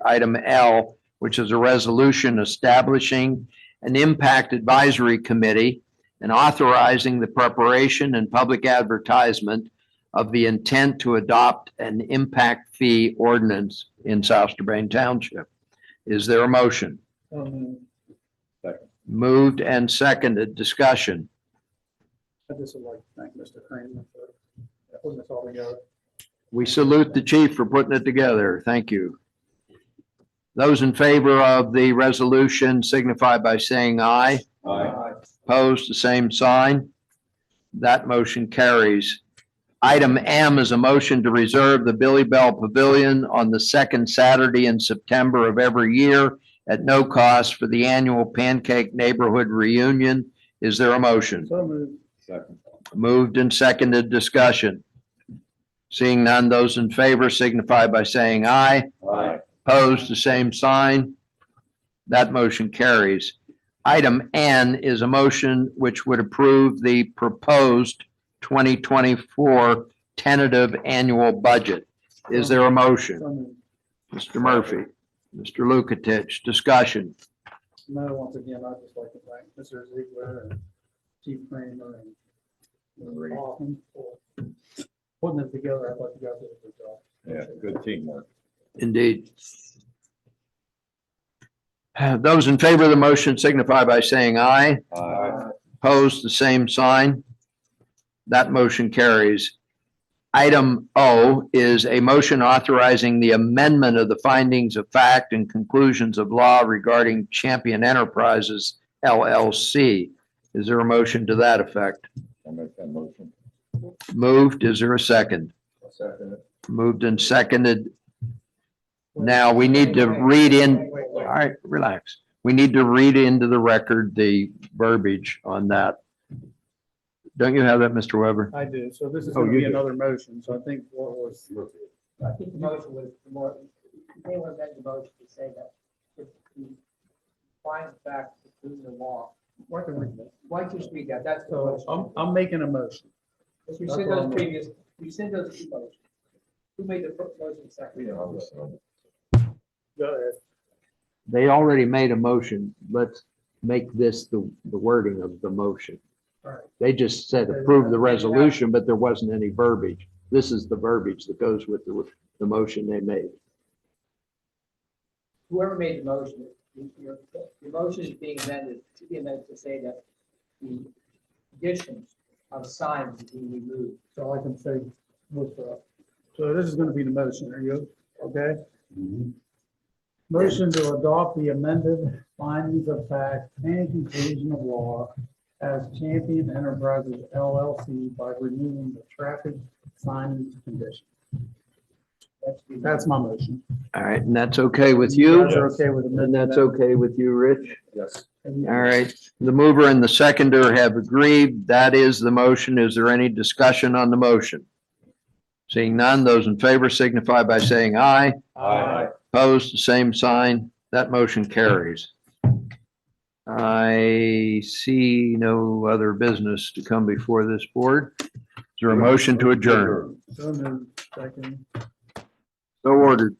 item L, which is a resolution establishing an impact advisory committee and authorizing the preparation and public advertisement of the intent to adopt an impact fee ordinance in South Strabane Township. Is there a motion? Moved and seconded. Discussion. I just would like to thank Mr. Kramer for putting this all together. We salute the chief for putting it together. Thank you. Those in favor of the resolution signify by saying aye. Aye. Opposed, the same sign. That motion carries. Item M is a motion to reserve the Billy Bell Pavilion on the second Saturday in September of every year at no cost for the annual Pancake Neighborhood Reunion. Is there a motion? So moved. Second. Moved and seconded. Discussion. Seeing none, those in favor signify by saying aye. Aye. Opposed, the same sign. That motion carries. Item N is a motion which would approve the proposed 2024 tentative annual budget. Is there a motion? So moved. Mr. Murphy, Mr. Lukatich, discussion. No, once again, I'd just like to thank Mr. Ziegler and Chief Kramer and Hoffman for putting it together. I thought you guys did a good job. Yeah, good teamwork. Indeed. Those in favor of the motion signify by saying aye. Aye. Opposed, the same sign. That motion carries. Item O is a motion authorizing the amendment of the findings of fact and conclusions of law regarding Champion Enterprises LLC. Is there a motion to that effect? I'll make that motion. Moved. Is there a second? I'll second it. Moved and seconded. Now we need to read in, all right, relax. We need to read into the record the verbiage on that. Don't you have that, Mr. Weber? I do. So this is Oh, going to you be do. another motion. So I think what was, I think the motion was more, you may want to make the motion to say that if you find the fact to prove the law. Why don't you just read that? That's the so motion. I'm making a motion. Let's rescind those previous, rescind those two motions. Who made the motion second? Go ahead. They already made a motion. Let's make this the wording of the motion. Right. They just said approve the resolution, but there wasn't any verbiage. This is the verbiage that goes with the motion they made. Whoever made the motion, your motion is being amended, to be amended to say that the additions of signs is being removed. So I can say, so this is gonna be the motion, are you, okay? Motion to adopt the amended findings of fact and conclusion of law as Champion Enterprises LLC by removing the traffic signage condition. That's my motion. All right, and that's okay with you? guys are okay with And that's okay with you, Rich? Yes. All right, the mover and the seconder have agreed. That is the motion. Is there any discussion on the motion? Seeing none, those in favor signify by saying aye. Aye. Opposed, the same sign. That motion carries. I see no other business to come before this board. Is there a motion to adjourn? So moved, second. So ordered.